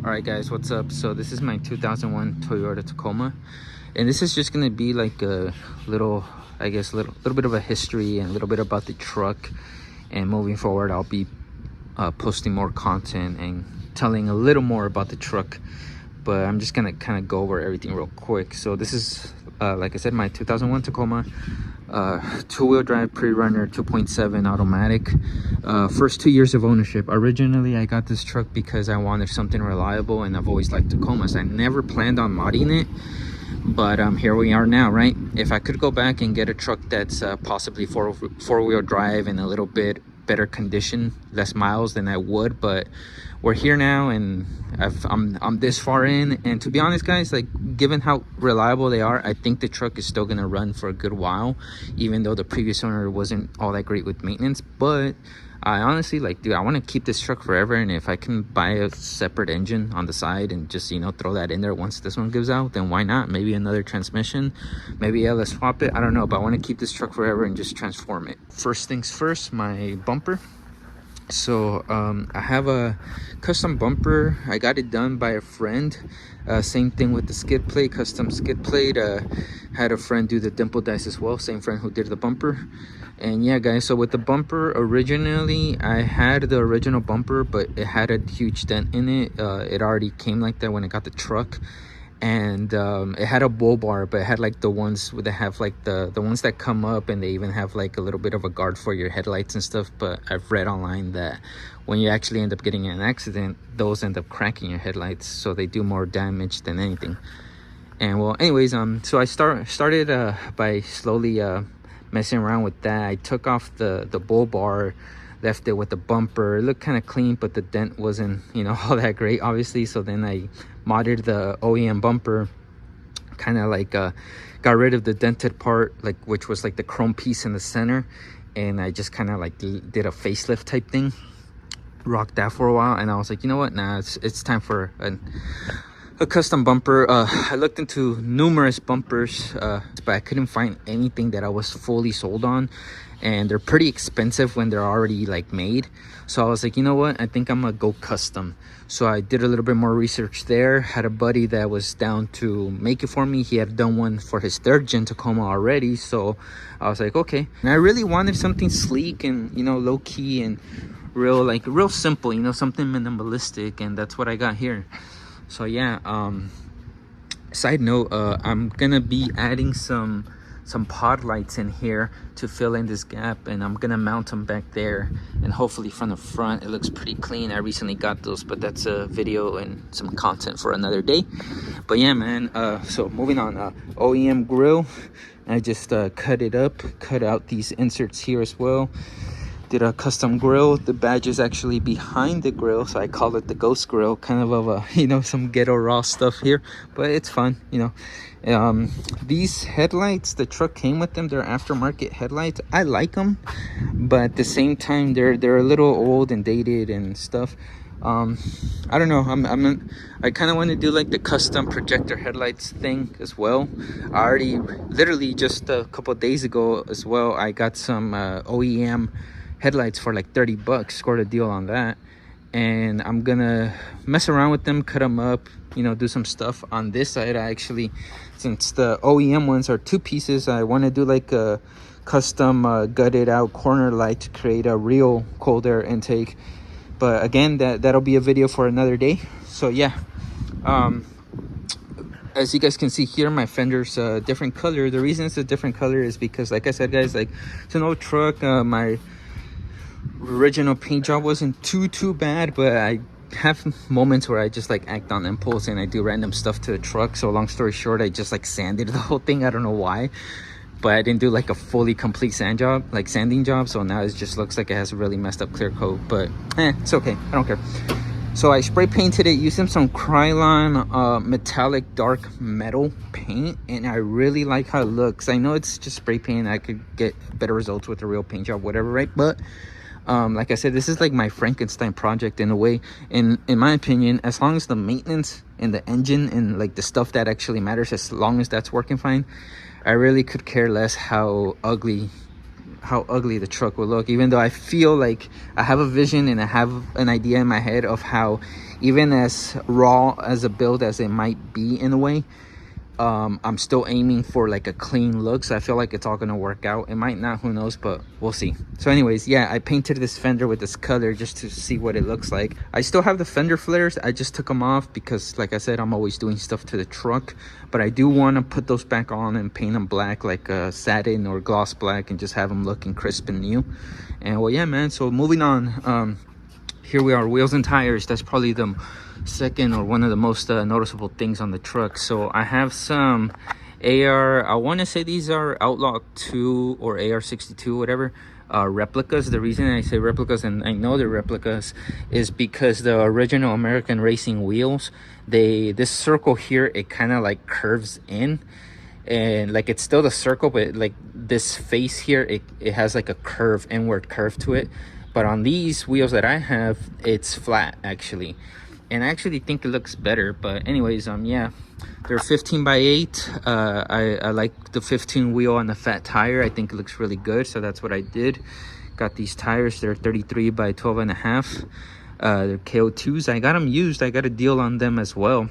Alright guys, what's up? So this is my 2001 Toyota Tacoma, and this is just gonna be like a little, I guess, little bit of a history and a little bit about the truck. And moving forward, I'll be posting more content and telling a little more about the truck, but I'm just gonna kind of go over everything real quick. So this is like I said, my 2001 Tacoma, two-wheel drive pre-runner 2.7 automatic. First 2 years of ownership. Originally I got this truck because I wanted something reliable, and I've always liked Tacomas. I never planned on modding it, but here we are now, right? If I could go back and get a truck that's possibly four-wheel drive in a little bit better condition, less miles, than I would, but we're here now, and I'm this far in, and to be honest guys, like, given how reliable they are, I think the truck is still gonna run for a good while, even though the previous owner wasn't all that great with maintenance. But I honestly, like, dude, I want to keep this truck forever, and if I can buy a separate engine on the side and just, you know, throw that in there once this one gives out, then why not? Maybe another transmission, maybe let's swap it, I don't know, but I want to keep this truck forever and just transform it. First things first, my bumper. So I have a custom bumper. I got it done by a friend. Same thing with the skid plate, custom skid plate. Had a friend do the dimple dice as well, same friend who did the bumper. And yeah guys, so with the bumper, originally I had the original bumper, but it had a huge dent in it. It already came like that when I got the truck, and it had a bull bar, but it had like the ones that have like the ones that come up, and they even have like a little bit of a guard for your headlights and stuff. But I've read online that when you actually end up getting in an accident, those end up cracking your headlights, so they do more damage than anything. And well, anyways, so I started by slowly messing around with that. I took off the bull bar, left it with the bumper. It looked kind of clean, but the dent wasn't, you know, all that great, obviously. So then I modded the OEM bumper, kind of like got rid of the dented part, like, which was like the chrome piece in the center, and I just kind of like did a facelift type thing, rocked that for a while, and I was like, you know what, nah, it's time for a custom bumper. I looked into numerous bumpers, but I couldn't find anything that I was fully sold on, and they're pretty expensive when they're already like made. So I was like, you know what, I think I'm gonna go custom. So I did a little bit more research there, had a buddy that was down to make it for me. He had done one for his 3rd gen Tacoma already, so I was like, okay. And I really wanted something sleek and, you know, low-key and real simple, you know, something minimalistic, and that's what I got here. So yeah, side note, I'm gonna be adding some pod lights in here to fill in this gap, and I'm gonna mount them back there, and hopefully from the front it looks pretty clean. I recently got those, but that's a video and some content for another day. But yeah man, so moving on, OEM grill. I just cut it up, cut out these inserts here as well. Did a custom grill. The badge is actually behind the grill, so I call it the ghost grill. Kind of a, you know, some ghetto raw stuff here, but it's fun, you know. These headlights, the truck came with them. They're aftermarket headlights. I like them, but at the same time they're a little old and dated and stuff. I don't know, I kind of want to do like the custom projector headlights thing as well. I already, literally just a couple of days ago as well, I got some OEM headlights for like 30 bucks, scored a deal on that, and I'm gonna mess around with them, cut them up, you know, do some stuff. On this side, I actually, since the OEM ones are 2 pieces, I want to do like a custom gutted out corner light to create a real cold air intake. But again, that'll be a video for another day. So yeah, as you guys can see here, my fender's a different color. The reason it's a different color is because, like I said guys, like, it's an old truck. My original paint job wasn't too bad, but I have moments where I just like act on impulse and I do random stuff to the truck. So long story short, I just like sanded the whole thing. I don't know why, but I didn't do like a fully complete sanding job, so now it just looks like it has a really messed up clear coat. But it's okay, I don't care. So I spray painted it using some Krylon metallic dark metal paint, and I really like how it looks. I know it's just spray paint, I could get better results with a real paint job, whatever, right? But like I said, this is like my Frankenstein project in a way. In my opinion, as long as the maintenance and the engine and like the stuff that actually matters, as long as that's working fine, I really could care less how ugly the truck will look. Even though I feel like I have a vision and I have an idea in my head of how even as raw as a build as it might be in a way, I'm still aiming for like a clean look, so I feel like it's all gonna work out. It might not, who knows, but we'll see. So anyways, yeah, I painted this fender with this color just to see what it looks like. I still have the fender flares. I just took them off because, like I said, I'm always doing stuff to the truck, but I do want to put those back on and paint them black, like satin or gloss black, and just have them looking crisp and new. And well, yeah, man, so moving on, here we are, wheels and tires. That's probably the second or one of the most noticeable things on the truck. So I have some I want to say these are Outlaw 2 or AR62, whatever, replicas. The reason I say replicas, and I know they're replicas, is because the original American racing wheels, this circle here, it kind of like curves in, and like it's still the circle, but like this face here, it has like a curve, inward curve to it. But on these wheels that I have, it's flat actually, and I actually think it looks better. But anyways, yeah, they're 15 by 8. I like the 15 wheel on the fat tire. I think it looks really good, so that's what I did. Got these tires. They're 33 by 12 and a half. They're KO2s. I got them used. I got a deal on them as well.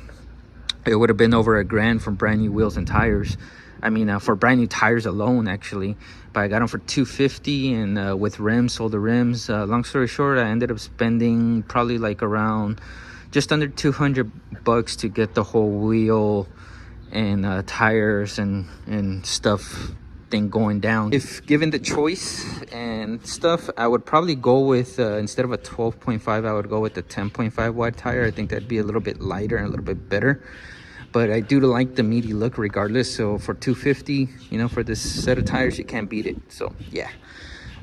It would have been over $1,000 from brand new wheels and tires. I mean, for brand new tires alone, actually. But I got them for $250, and with rims, sold the rims. Long story short, I ended up spending probably like around just under $200 to get the whole wheel and tires and stuff thing going down. If given the choice and stuff, I would probably go with instead of a 12.5, I would go with the 10.5 wide tire. I think that'd be a little bit lighter and a little bit better. But I do like the meaty look regardless. So for $250, you know, for this set of tires, you can't beat it. So yeah.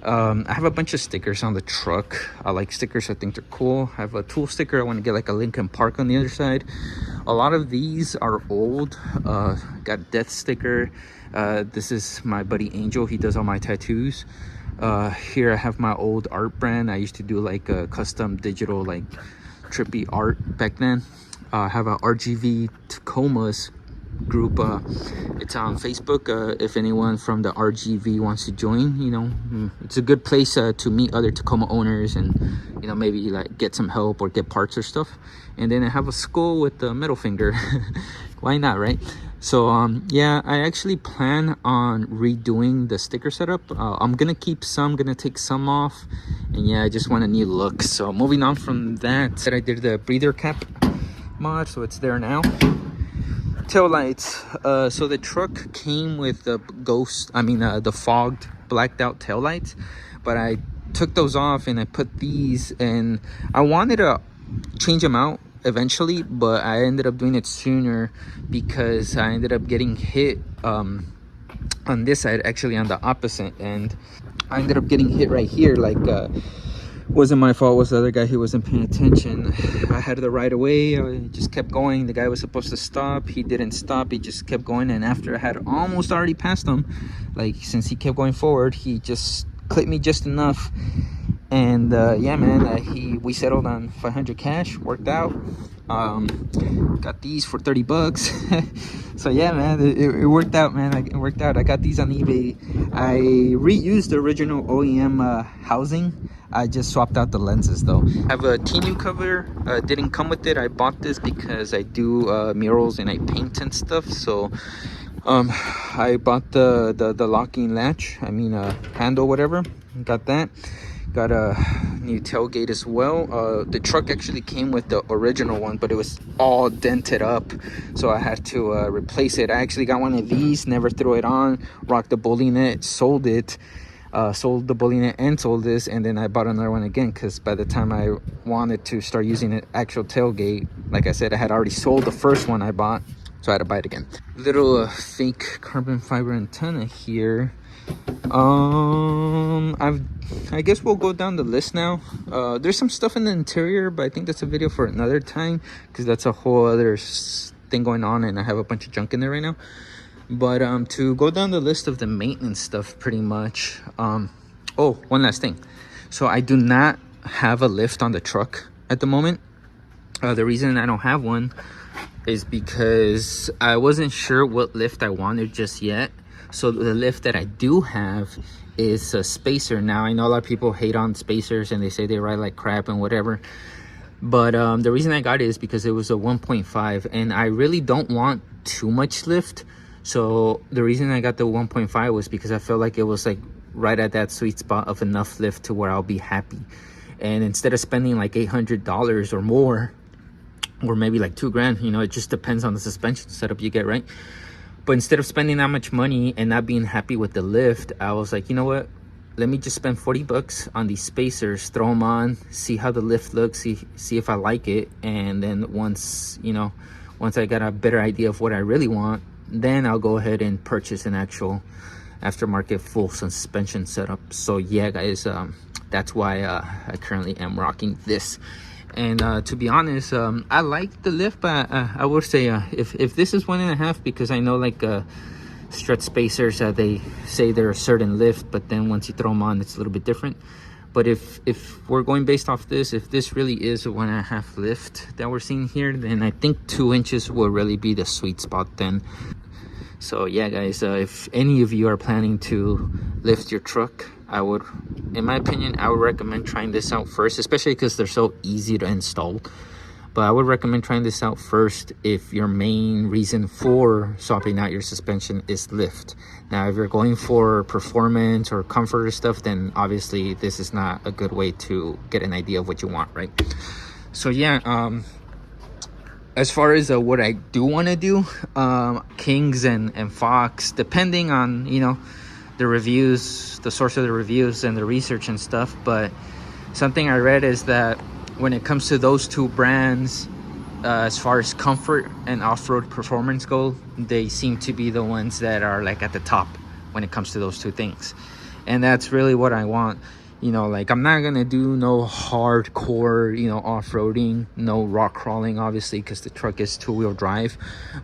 I have a bunch of stickers on the truck. I like stickers. I think they're cool. I have a tool sticker. I want to get like a Lincoln Park on the other side. A lot of these are old. Got a death sticker. This is my buddy Angel. He does all my tattoos. Here I have my old art brand. I used to do like a custom digital, like trippy art back then. I have a RGV Tacoma's group. It's on Facebook. If anyone from the RGV wants to join, you know, it's a good place to meet other Tacoma owners and, you know, maybe like get some help or get parts or stuff. And then I have a skull with the middle finger. Why not, right? So yeah, I actually plan on redoing the sticker setup. I'm gonna keep some, gonna take some off, and yeah, I just want a new look. So moving on from that, I did the breather cap mod, so it's there now. Tail lights. So the truck came with the the fogged blacked out tail lights, but I took those off and I put these, and I wanted to change them out eventually, but I ended up doing it sooner because I ended up getting hit on this side, actually on the opposite end. I ended up getting hit right here, like wasn't my fault, was the other guy who wasn't paying attention. I had the right of way. I just kept going. The guy was supposed to stop. He didn't stop. He just kept going, and after I had almost already passed him, like since he kept going forward, he just clipped me just enough. And yeah, man, we settled on 500 cash. Worked out. Got these for $30. So yeah, man, it worked out, man. It worked out. I got these on eBay. I reused the original OEM housing. I just swapped out the lenses though. I have a T-New cover. Didn't come with it. I bought this because I do murals and I paint and stuff. So I bought the locking latch, handle, whatever. Got that. Got a new tailgate as well. The truck actually came with the original one, but it was all dented up, so I had to replace it. I actually got one of these, never threw it on, rocked the bully net, sold it, sold the bully net and sold this, and then I bought another one again because by the time I wanted to start using an actual tailgate, like I said, I had already sold the first one I bought, so I had to buy it again. Little fake carbon fiber antenna here. I guess we'll go down the list now. There's some stuff in the interior, but I think that's a video for another time because that's a whole other thing going on, and I have a bunch of junk in there right now. But to go down the list of the maintenance stuff, pretty much. Oh, one last thing. So I do not have a lift on the truck at the moment. The reason I don't have one is because I wasn't sure what lift I wanted just yet. So the lift that I do have is a spacer. Now I know a lot of people hate on spacers and they say they ride like crap and whatever. But the reason I got it is because it was a 1.5, and I really don't want too much lift. So the reason I got the 1.5 was because I felt like it was like right at that sweet spot of enough lift to where I'll be happy. And instead of spending like $800 or more, or maybe like $2,000, you know, it just depends on the suspension setup you get, right? But instead of spending that much money and not being happy with the lift, I was like, you know what, let me just spend 40 bucks on these spacers, throw them on, see how the lift looks, see if I like it. And then once I got a better idea of what I really want, then I'll go ahead and purchase an actual aftermarket full suspension setup. So yeah, guys, that's why I currently am rocking this. And to be honest, I like the lift, but I would say if this is 1.5, because I know like strut spacers, they say they're a certain lift, but then once you throw them on, it's a little bit different. But if we're going based off this, if this really is a 1.5 lift that we're seeing here, then I think 2 inches will really be the sweet spot then. So yeah, guys, if any of you are planning to lift your truck, in my opinion, I would recommend trying this out first, especially because they're so easy to install. But I would recommend trying this out first if your main reason for swapping out your suspension is lift. Now, if you're going for performance or comfort or stuff, then obviously this is not a good way to get an idea of what you want, right? So yeah, as far as what I do want to do, Kings and Fox, depending on, you know, the reviews, the source of the reviews and the research and stuff. But something I read is that when it comes to those two brands, as far as comfort and off-road performance go, they seem to be the ones that are like at the top when it comes to those two things. And that's really what I want. You know, like, I'm not gonna do no hardcore, you know, off-roading, no rock crawling, obviously, because the truck is two-wheel drive.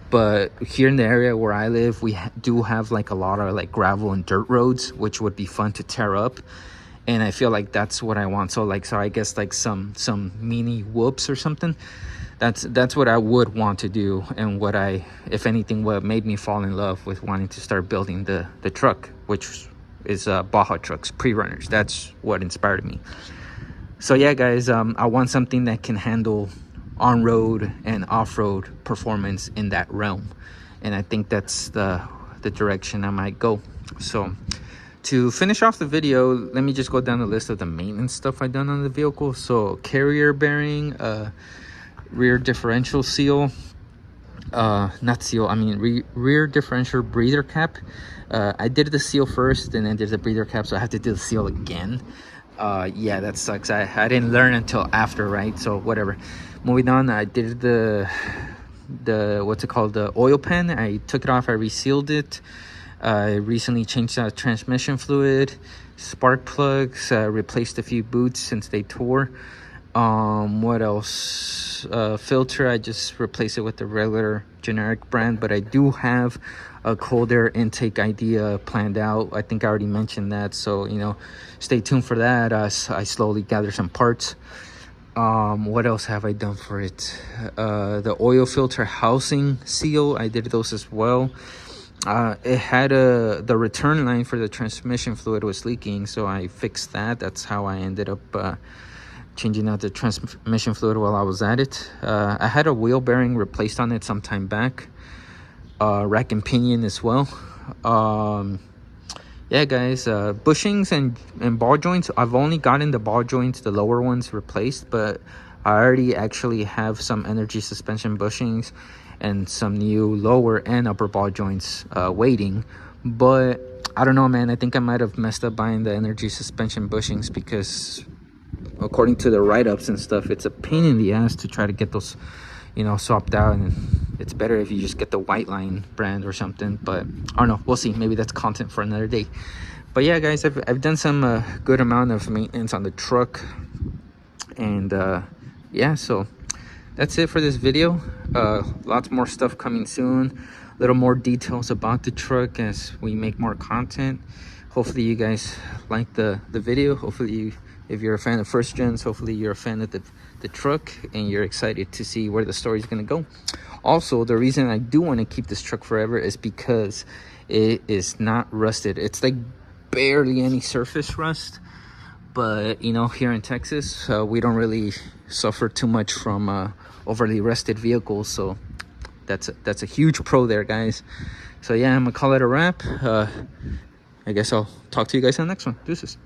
But here in the area where I live, we do have like a lot of like gravel and dirt roads, which would be fun to tear up. And I feel like that's what I want. So I guess like some mini whoops or something. That's what I would want to do, and what if anything, what made me fall in love with wanting to start building the truck, which is Baja trucks, pre-runners. That's what inspired me. So yeah, guys, I want something that can handle on-road and off-road performance in that realm, and I think that's the direction I might go. So to finish off the video, let me just go down the list of the maintenance stuff I've done on the vehicle. So carrier bearing, rear differential seal, not seal, I mean rear differential breather cap. I did the seal first, and then there's a breather cap, so I have to do the seal again. Yeah, that sucks. I didn't learn until after, right? So whatever. Moving on, I did the what's it called, the oil pan. I took it off, I resealed it. I recently changed out transmission fluid, spark plugs, replaced a few boots since they tore. What else? Filter, I just replaced it with the regular generic brand, but I do have a cold air intake idea planned out. I think I already mentioned that, so you know, stay tuned for that as I slowly gather some parts. What else have I done for it? The oil filter housing seal, I did those as well. It had the return line for the transmission fluid was leaking, so I fixed that. That's how I ended up changing out the transmission fluid while I was at it. I had a wheel bearing replaced on it some time back. Rack and pinion as well. Yeah, guys, bushings and ball joints, I've only gotten the ball joints, the lower ones, replaced, but I already actually have some energy suspension bushings and some new lower and upper ball joints waiting. But I don't know, man, I think I might have messed up buying the energy suspension bushings, because according to the write-ups and stuff, it's a pain in the ass to try to get those, you know, swapped out, and it's better if you just get the White Line brand or something. But I don't know, we'll see. Maybe that's content for another day. But yeah, guys, I've done some good amount of maintenance on the truck, and yeah, so that's it for this video. Lots more stuff coming soon, a little more details about the truck as we make more content. Hopefully you guys like the video. Hopefully if you're a fan of first gens, hopefully you're a fan of the truck and you're excited to see where the story is going to go. Also, the reason I do want to keep this truck forever is because it is not rusted. It's like barely any surface rust. But you know, here in Texas, we don't really suffer too much from overly rested vehicles, so that's a huge pro there, guys. So yeah, I'm gonna call it a wrap. I guess I'll talk to you guys in the next one. Deuces.